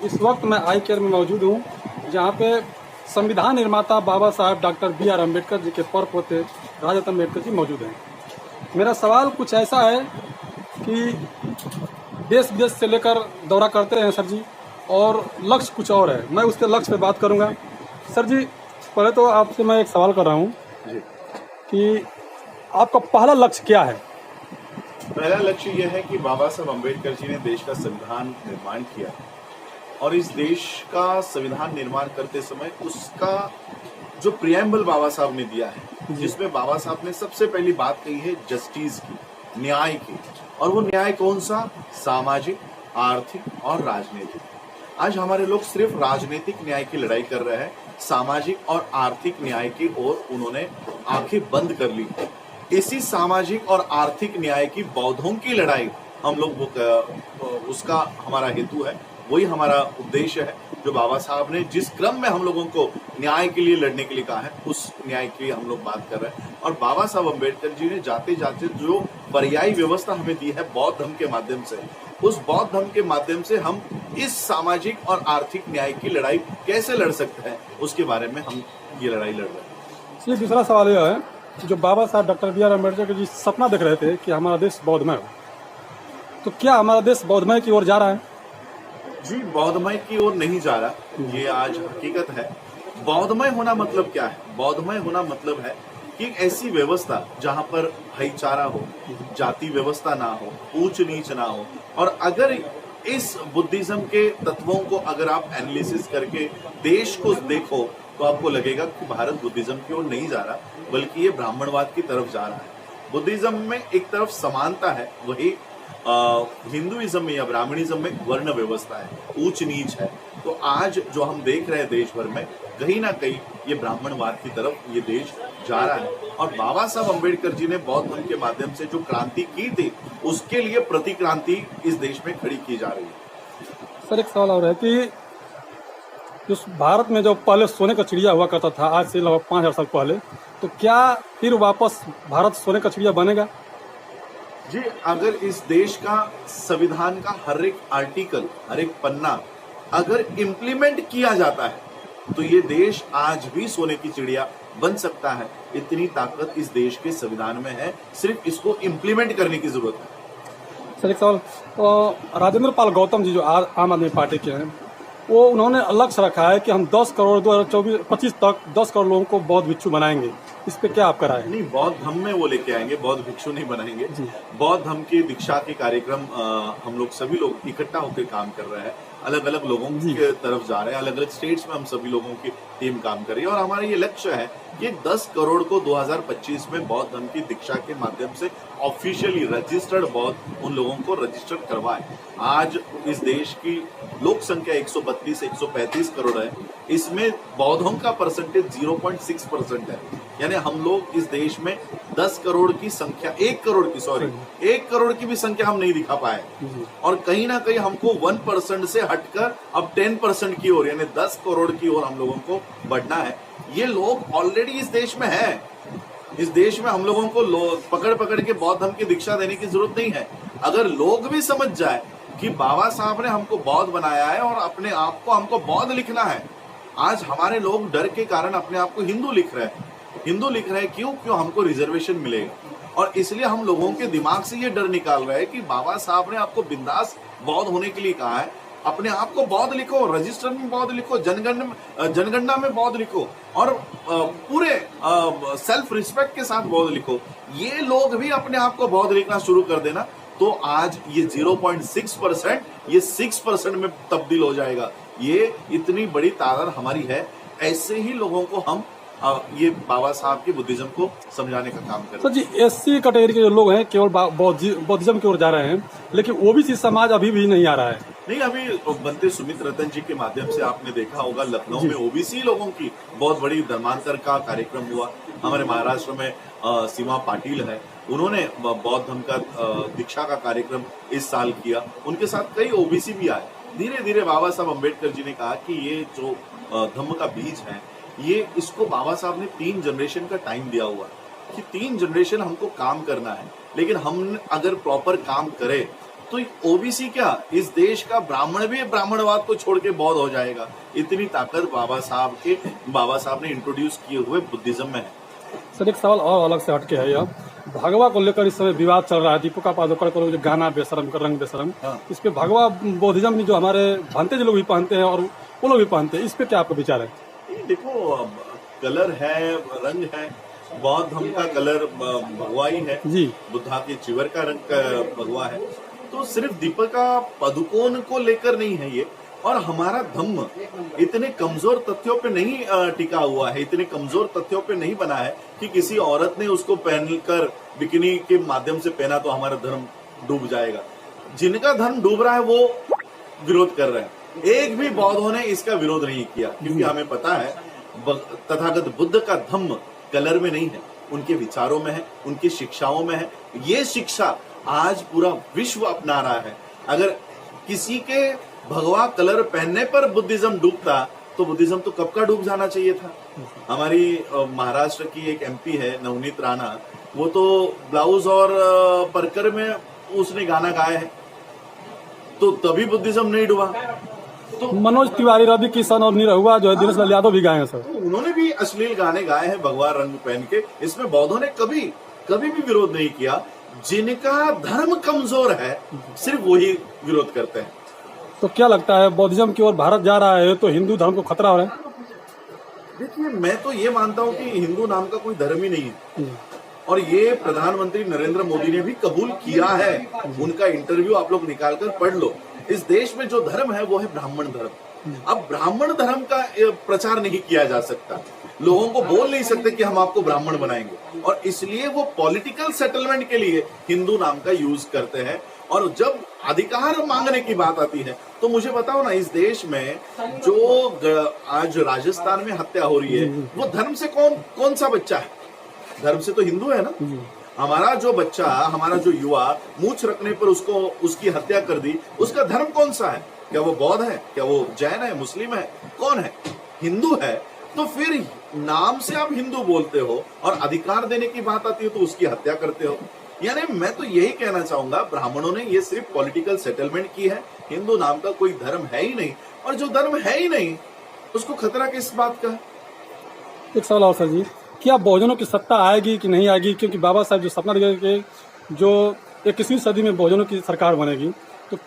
इस वक्त मैं आई केयर में मौजूद हूँ, जहाँ पे संविधान निर्माता बाबा साहब डॉक्टर B.R. अम्बेडकर जी के पर पोते राजा अम्बेडकर जी मौजूद हैं। मेरा सवाल कुछ ऐसा है कि देश विदेश से लेकर दौरा करते हैं सर जी, और लक्ष्य कुछ और है। मैं उसके लक्ष्य पे बात करूँगा। सर जी, पहले तो आपसे मैं एक सवाल कर रहा हूँ कि आपका पहला लक्ष्य क्या है? पहला लक्ष्य यह है कि बाबा साहब अम्बेडकर जी ने देश का संविधान निर्माण किया और इस देश का संविधान निर्माण करते समय उसका जो प्रियम्बल बाबा साहब ने दिया है, जिसमें बाबा साहब ने सबसे पहली बात कही है जस्टिस की, न्याय की। और वो न्याय कौन सा? सामाजिक, आर्थिक और राजनीतिक। आज हमारे लोग सिर्फ राजनीतिक न्याय की लड़ाई कर रहे हैं, सामाजिक और आर्थिक न्याय की ओर उन्होंने आंखें बंद कर ली। इसी सामाजिक और आर्थिक न्याय की बौद्धों की लड़ाई हम लोग उसका हमारा हेतु है, वही हमारा उद्देश्य है। जो बाबा साहब ने जिस क्रम में हम लोगों को न्याय के लिए लड़ने के लिए कहा है, उस न्याय की हम लोग बात कर रहे हैं। और बाबा साहब अम्बेडकर जी ने जाते जाते जो पर्यायी व्यवस्था हमें दी है बौद्ध धर्म के माध्यम से, उस बौद्ध धर्म के माध्यम से हम इस सामाजिक और आर्थिक न्याय की लड़ाई कैसे लड़ सकते हैं, उसके बारे में हम ये लड़ाई लड़ रहे हैं। दूसरा सवाल यह है, जो बाबा साहब डॉक्टर B.R. अम्बेडकर जी सपना देख रहे थे कि हमारा देश बौद्धमय हो, तो क्या हमारा देश बौद्धमय की ओर जा रहा है? जी, बौद्धमय की ओर नहीं जा रहा, ये आज हकीकत है। बौद्धमय होना मतलब क्या है? बौद्धमय होना मतलब है कि एक ऐसी व्यवस्था जहां पर भाईचारा हो, जाति व्यवस्था ना हो, ऊंच नीच ना हो। और अगर इस बुद्धिज्म के तत्वों को अगर आप एनालिसिस करके देश को देखो, तो आपको लगेगा कि भारत बुद्धिज्म की ओर नहीं जा रहा, बल्कि ये ब्राह्मणवाद की तरफ जा रहा है। बुद्धिज्म में एक तरफ समानता है, वही हिंदुइज्म में या ब्राह्मणिज्म में वर्ण व्यवस्था है, ऊंच नीच है। तो आज जो हम देख रहे हैं देश भर में, कहीं ना कहीं ये ब्राह्मणवाद की तरफ ये देश जा रहा है। और बाबा साहब अम्बेडकर जी ने बौद्ध धर्म के माध्यम से जो क्रांति की थी, उसके लिए प्रतिक्रांति इस देश में खड़ी की जा रही है। सर, एक सवाल और है कि जो भारत में जो पहले सोने का चिड़िया हुआ करता था, आज से लगभग 5000 साल पहले, तो क्या फिर वापस भारत सोने का चिड़िया बनेगा? जी, अगर इस देश का संविधान का हर एक आर्टिकल, हर एक पन्ना अगर इम्प्लीमेंट किया जाता है, तो ये देश आज भी सोने की चिड़िया बन सकता है। इतनी ताकत इस देश के संविधान में है, सिर्फ इसको इम्प्लीमेंट करने की जरूरत है। सर, एक सवाल, राजेंद्र पाल गौतम जी जो आम आदमी पार्टी के हैं, वो उन्होंने लक्ष्य रखा है कि हम 10 करोड़ 2024-25 तक 10 करोड़ लोगों को बौद्ध भिक्षु बनाएंगे। इस पे क्या आपका राय है? नहीं, बौद्ध धर्म में वो लेके आएंगे, बौद्ध भिक्षु नहीं बनाएंगे। बौद्ध धर्म की दीक्षा के कार्यक्रम हम लोग सभी लोग इकट्ठा होकर काम कर रहे हैं, अलग अलग लोगों की तरफ जा रहे हैं, अलग अलग स्टेट्स में हम सभी लोगों की टीम काम कर रही है। और हमारा ये लक्ष्य है कि 10 करोड़ को 2025 में बौद्ध धर्म की दीक्षा के माध्यम से ऑफिशियली रजिस्टर्ड बौद्ध उन लोगों को रजिस्टर करवाए। आज इस देश की लोक संख्या 132-135 करोड़ है, इसमें बौद्धों का परसेंटेज 0.6% है। यानी हम लोग इस देश में 10 करोड़ की संख्या, 1 करोड़ की भी संख्या हम नहीं दिखा पाए। और कहीं ना कहीं हमको 1% से हटकर अब 10% की ओर, यानी 10 करोड़ की ओर हम लोगों को बढ़ना है। ये लोग ऑलरेडी इस देश में है। इस देश में हम लोगों को पकड़ पकड़ के बौद्ध धर्म की दीक्षा देने की जरूरत नहीं है। अगर लोग भी समझ जाए कि बाबा साहब ने हमको बौद्ध बनाया है और अपने आप को हमको बौद्ध लिखना है। आज हमारे लोग डर के कारण अपने आप को हिंदू लिख रहे हैं। हिंदू लिख रहे हैं क्यों हमको रिजर्वेशन मिलेगा। और इसलिए हम लोगों के दिमाग से ये डर निकाल रहे हैं कि बाबा साहब ने आपको बिंदास बौद्ध होने के लिए कहा है, अपने आप को बौद्ध लिखो, रजिस्टर में बौद्ध लिखो, जनगणना में बौद्ध लिखो, और पूरे सेल्फ रिस्पेक्ट के साथ बौद्ध लिखो। ये लोग भी अपने आप को बौद्ध लिखना शुरू कर देना, तो आज ये 0.6% ये 6% में तब्दील हो जाएगा। ये इतनी बड़ी तादाद हमारी है। ऐसे ही लोगों को हम ये बाबा साहब की बुद्धिज्म को समझाने का काम कर रहे हैं। सर जी, SC कैटेगरी के जो लोग हैं केवल बौद्धिज्म की ओर जा रहे हैं, लेकिन OBC समाज अभी भी नहीं आ रहा है। नहीं, अभी बनते सुमित रतन जी के माध्यम से आपने देखा होगा, लखनऊ में OBC लोगों की बहुत बड़ी धर्मांतर का कार्यक्रम हुआ। हमारे महाराष्ट्र में सीमा पाटिल है, उन्होंने बौद्ध धर्म का दीक्षा का कार्यक्रम इस साल किया। उनके साथ कई OBC भी आए। धीरे धीरे बाबा साहब अम्बेडकर जी ने कहा कि ये जो धर्म का बीज है, ये इसको बाबा साहब ने 3 जनरेशन का टाइम दिया हुआ कि 3 जनरेशन हमको काम करना है। लेकिन हम अगर प्रॉपर काम करें तो ओबीसी क्या, इस देश का ब्राह्मण भी ब्राह्मणवाद को छोड़ के बौद्ध हो जाएगा। इतनी ताकत बाबा साहब ने इंट्रोड्यूस किए हुए बुद्धिज्म में है। सर एक सवाल और अलग से हटके है, यह भगवा को लेकर इस समय विवाद चल रहा है। दीपिका पादुकोण को जो गाना बेशरम कर रंग बेशरम, हाँ। इस पे भगवा बौद्धिज्म में जो हमारे भांते जो लोग भी पहनते हैं और वो लोग भी पहनते हैं, इस पे क्या आपका विचार है? देखो, कलर है, रंग है, बौद्ध धर्म का कलर भगवा ही है जी। बुद्धा के चिवर का रंग भगवा है। तो सिर्फ दीपिका पादुकोण को लेकर नहीं है ये, और हमारा धम्म इतने कमजोर तथ्यों पे नहीं टिका हुआ है, इतने कमजोर तथ्यों पे नहीं बना है कि किसी औरत ने उसको पहनकर बिकिनी के माध्यम से पहना तो हमारा धर्म डूब जाएगा। जिनका धर्म डूब रहा है वो विरोध कर रहे हैं। एक भी बौद्धों ने इसका विरोध नहीं किया, क्योंकि हमें पता है तथागत बुद्ध का धम्म कलर में नहीं है, उनके विचारों में है, उनकी शिक्षाओं में है। ये शिक्षा आज पूरा विश्व अपना रहा है। अगर किसी के भगवा कलर पहनने पर बुद्धिज्म डूबता तो बुद्धिज्म तो कब का डूब जाना चाहिए था। हमारी महाराष्ट्र की एक एमपी है नवनीत राणा, वो तो ब्लाउज और परकर में उसने गाना गाया है, तो तभी बुद्धिज्म नहीं डूबा। तो मनोज तिवारी, रवि किशन और निरहुआ जो है दिनेश लाल यादव भी गाए हैं सर, तो उन्होंने भी अश्लील गाने गाए हैं भगवा रंग पहन के। इसमें बौद्धों ने कभी भी विरोध नहीं किया। जिनका धर्म कमजोर है सिर्फ वही विरोध करते हैं। तो क्या लगता है बौद्धिज्म की ओर भारत जा रहा है तो हिंदू धर्म को खतरा हो रहा है? देखिए, मैं तो ये मानता हूँ कि हिंदू नाम का कोई धर्म ही नहीं है, और ये प्रधानमंत्री नरेंद्र मोदी ने भी कबूल किया है। उनका इंटरव्यू आप लोग निकाल कर पढ़ लो। इस देश में जो धर्म है वो है ब्राह्मण धर्म। अब ब्राह्मण धर्म का प्रचार नहीं किया जा सकता, लोगों को बोल नहीं सकते कि हम आपको ब्राह्मण बनाएंगे, और इसलिए वो पॉलिटिकल सेटलमेंट के लिए हिंदू नाम का यूज करते हैं। और जब अधिकार मांगने की बात आती है तो मुझे बताओ ना, इस देश में जो आज राजस्थान में हत्या हो रही है वो धर्म से कौन सा बच्चा है? धर्म से तो हिंदू है ना। हमारा जो बच्चा, हमारा जो युवा मूंछ रखने पर उसकी हत्या कर दी, उसका धर्म कौन सा है? क्या वो बौद्ध है? क्या वो जैन है? मुस्लिम है? कौन है? हिंदू है। तो फिर नाम से आप हिंदू बोलते हो और अधिकार देने की बात आती है तो उसकी हत्या करते हो। यानी मैं तो यही कहना चाहूंगा, ब्राह्मणों ने ये सिर्फ पॉलिटिकल सेटलमेंट की है। हिंदू नाम का कोई धर्म है ही नहीं, और जो धर्म है ही नहीं उसको खतरा किस बात का? एक सवाल और सर जी, क्या बहुजनों की सत्ता आएगी कि नहीं आएगी? क्योंकि बाबा साहब जो सपना दिखाए कि जो 21वीं सदी में बहुजनों की सरकार बनेगी, तो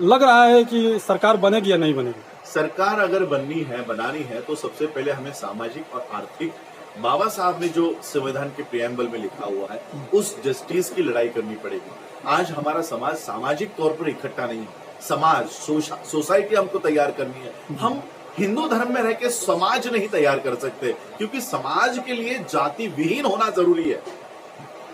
लग रहा है कि सरकार बनेगी या नहीं बनेगी? सरकार अगर बनानी है तो सबसे पहले हमें सामाजिक और आर्थिक, बाबा साहब ने जो संविधान के प्रियम्बल में लिखा हुआ है उस जस्टिस की लड़ाई करनी पड़ेगी। आज हमारा समाज सामाजिक तौर पर इकट्ठा नहीं है। समाज, सोसाइटी हमको तैयार करनी है। हम हिंदू धर्म में रह के समाज नहीं तैयार कर सकते, क्योंकि समाज के लिए जाति विहीन होना जरूरी है।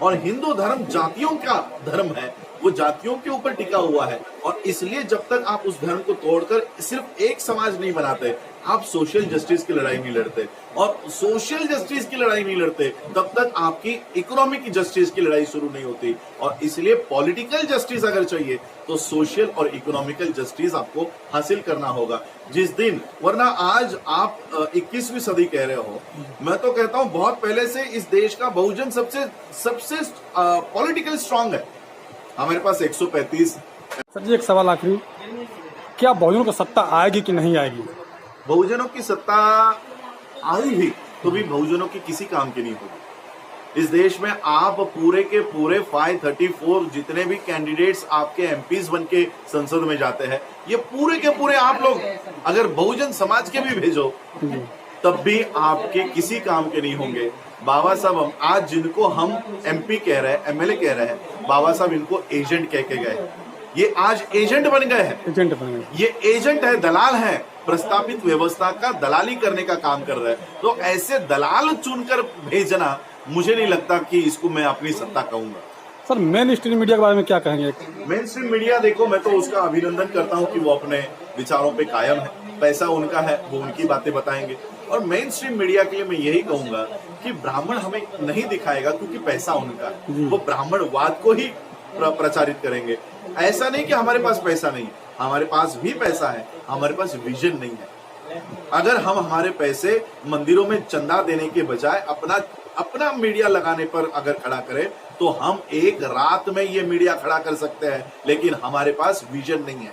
और हिंदू धर्म जातियों का धर्म है, वो जातियों के ऊपर टिका हुआ है। और इसलिए जब तक आप उस धर्म को तोड़कर सिर्फ एक समाज नहीं बनाते, आप सोशल जस्टिस की लड़ाई नहीं लड़ते, और सोशल जस्टिस की लड़ाई नहीं लड़ते, तब तक आपकी इकोनॉमिक जस्टिस की लड़ाई शुरू नहीं होती। और इसलिए पॉलिटिकल जस्टिस अगर चाहिए तो सोशल और इकोनॉमिकल जस्टिस आपको हासिल करना होगा जिस दिन, वरना आज आप 21वीं सदी कह रहे हो, मैं तो कहता हूं बहुत पहले से इस देश का बहुजन सबसे पॉलिटिकल स्ट्रांग है। हमारे पास 135। सर जी एक सवाल आखिरी, क्या बहुजनों को सत्ता आएगी कि नहीं आएगी? बहुजनों की सत्ता आई भी तो भी बहुजनों की किसी काम की नहीं होगी। इस देश में आप पूरे के पूरे 534 जितने भी कैंडिडेट्स आपके एमपीज बन के संसद में जाते हैं, ये पूरे के पूरे आप लोग अगर बहुजन समाज के भी भेजो तब भी आपके किसी काम के नहीं होंगे। बाबा साहब आज जिनको हम एमपी कह रहे हैं, एमएलए कह रहे हैं, बाबा साहब इनको एजेंट कह के गए। ये आज एजेंट बन गए हैं। एजेंट बन गए। ये एजेंट है, दलाल है, प्रस्तावित व्यवस्था का दलाली करने का काम कर रहे हैं। तो ऐसे दलाल चुनकर भेजना, मुझे नहीं लगता कि इसको मैं अपनी सत्ता कहूंगा। सर मेन स्ट्रीम मीडिया के बारे में क्या कहेंगे? मेन स्ट्रीम मीडिया, देखो मैं तो उसका अभिनंदन करता हूं कि वो अपने विचारों पे कायम है। पैसा उनका है, वो उनकी बातें बताएंगे। और मेन स्ट्रीम मीडिया के लिए मैं यही कहूंगा कि ब्राह्मण हमें नहीं दिखाएगा क्योंकि पैसा उनका है। वो ब्राह्मणवाद को ही प्रचारित करेंगे। ऐसा नहीं कि हमारे पास पैसा नहीं, हमारे पास भी पैसा है, हमारे पास विजन नहीं है। अगर हम हमारे पैसे मंदिरों में चंदा देने के बजाय अपना अपना मीडिया लगाने पर अगर खड़ा करे तो हम एक रात में ये मीडिया खड़ा कर सकते हैं, लेकिन हमारे पास विजन नहीं है।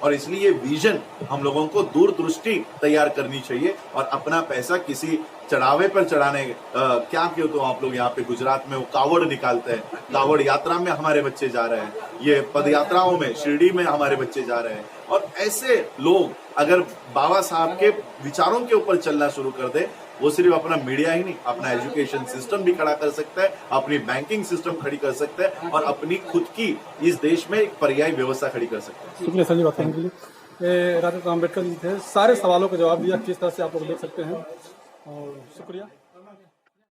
और इसलिए विजन हम लोगों को दूरदृष्टि तैयार करनी चाहिए और अपना पैसा किसी चढ़ावे पर चढ़ाने क्या क्यों तो आप लोग यहाँ पे गुजरात में वो कावड़ निकालते हैं, कावड़ यात्रा में हमारे बच्चे जा रहे हैं, ये पद यात्राओं में शिरडी में हमारे बच्चे जा रहे हैं। और ऐसे लोग अगर बाबा साहब के विचारों के ऊपर चलना शुरू कर दे, वो सिर्फ अपना मीडिया ही नहीं, अपना एजुकेशन सिस्टम भी खड़ा कर सकता है, अपनी बैंकिंग सिस्टम खड़ी कर सकता है और अपनी खुद की इस देश में एक पर्यायी व्यवस्था खड़ी कर सकता है। शुक्रिया सर जी बात करने के लिए। राजा अम्बेडकर जी थे, सारे सवालों का जवाब दिया, किस तरह से आप लोग देख सकते हैं, और शुक्रिया।